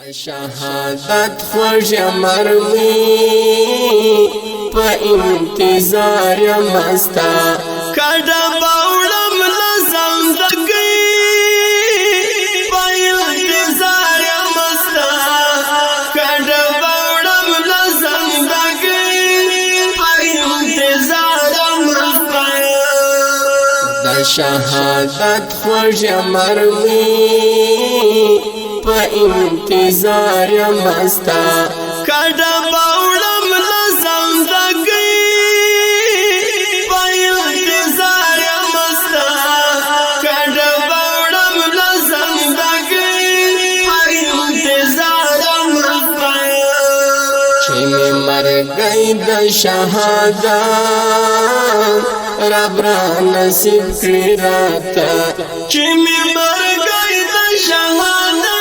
شهادت خوش مروی پا انتظار مستا کڑا باولم لزندگی پا انتظار مستا کڑا باولم لزندگی پا انتظار مستا دا شهادت خوش مروی پا انتظار مستا کڑا باولم لزندگی پا انتظار مستا کڑا باولم لزندگی پا انتظار مستا چمی مرگئی دا شہادت رب را نصیب کری راتا چمی مرگئی دا شہادت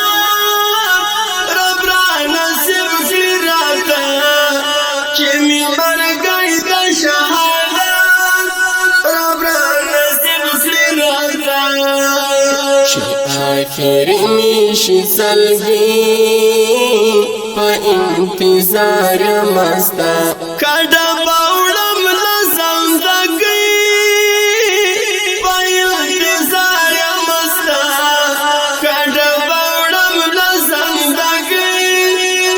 آخری میشی سلگی پا انتظار مستا کڑا باولم لزندگی پا انتظار مستا کڑا باولم لزندگی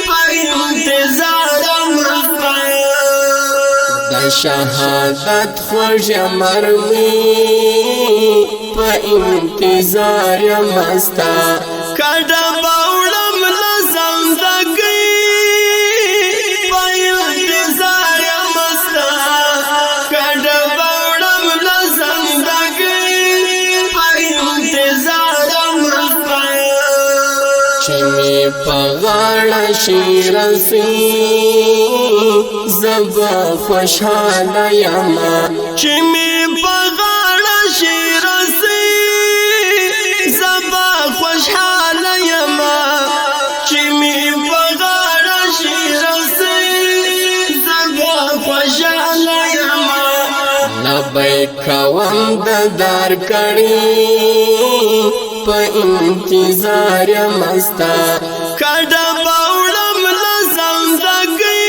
پا انتظار مستا دا شہادت خوش مروی پا انتظار مستا کڑا باولم لزندگی پا انتظار مستا کڑا باولم لزندگی پا انتظار مستا چمی پا غاڑ شیرسی زبا خوشحال یما چمی پا غاڑ شیرسی خوشحال یما چمی بغار شیرسی زبا خوشحال یما لبیک ونددار کڑی پا انتظار مستا کڑا باولم لزندگی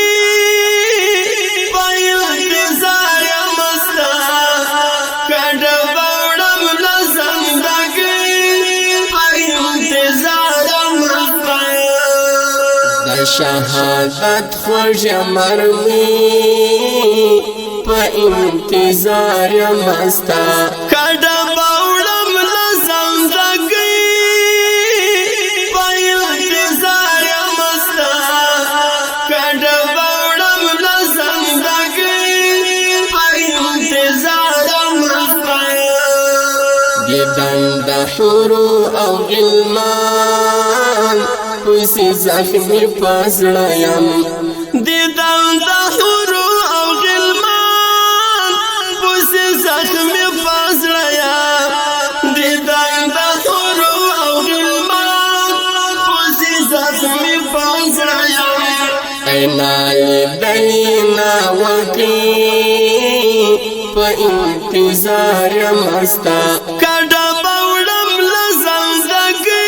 پا انتظار مستا کڑا باولم لزندگی شهادت خوش مروی پا انتظار مستا کڑا باولم لزندگی پا انتظار مستا کڑا باولم لزندگی پا انتظار مستا دیدن دا حورو او غلمان پوسی زخمی پاسڑایم دیدن دا حورو او غلمان پوسی زخمی پاسڑایم دیدن دا حورو او غلمان پوسی زخمی پاسڑایم اینائی دینا وکی پا انتظار مستا کڑا باولم لزندگی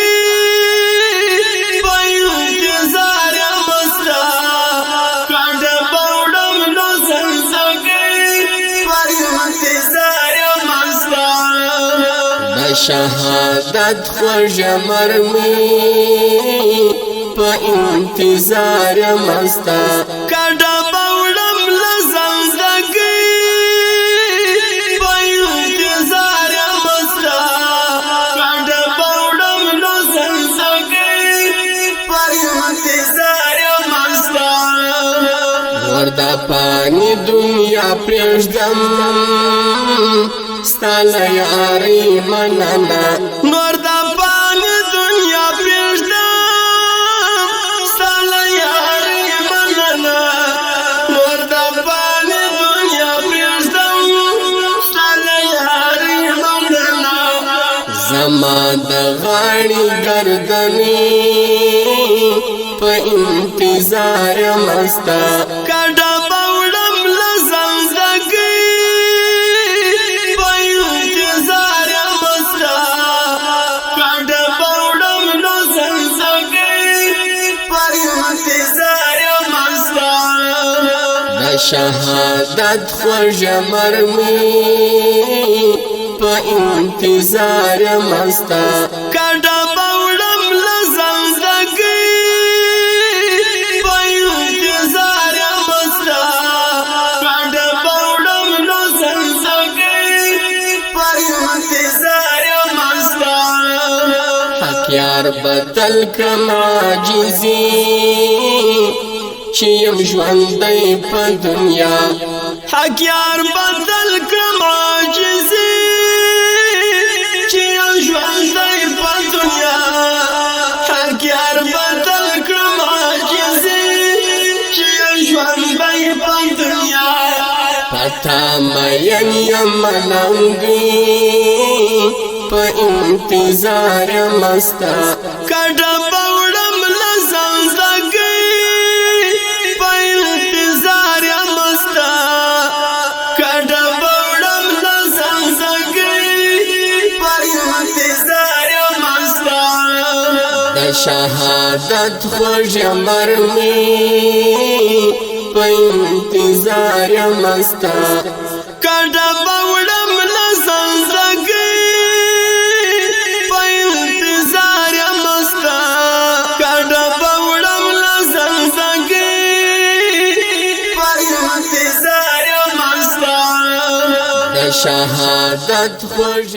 شهادت خوش مروی پا انتظار مستا کڑا باولم لزندگی پا انتظار مستا کڑا باولم لزندگی پا انتظار مستا وردا پانی دنیا پریشدم ستالا یاری منانا نور دا پانی دنیا پریشدم ستالا یاری منانا نور دا پانی دنیا پریشدم ستالا یاری منانا زما دا غاڑی گردنی پا انتظار مستا کڑا باولم لزندگی پا انتظار مستا کڑا باولم لزندگی شهادت خوږ مرمي په انتظار مستا کډه بوړم لزندګي په انتظار مستا کډه بوړم لزندګي په انتظار مستا حق یار بدل کړم عاجزي چې يم ژوندۍ په دنیا حق یار بدل کړم عاجزي چې يم ژوندۍ په دنیا حق یار بدل کړم عاجزي چې يم ژوندۍ په دنیا پتا مې یم ملنګي په انتظار مستا کډه بوړم لزندګي په انتظار مستا کډه بوړم لزندګي په انتظار مستا د شهادت خوږ مرمي په انتظار مستا کډه بوړم لزندګي شهادت خوږ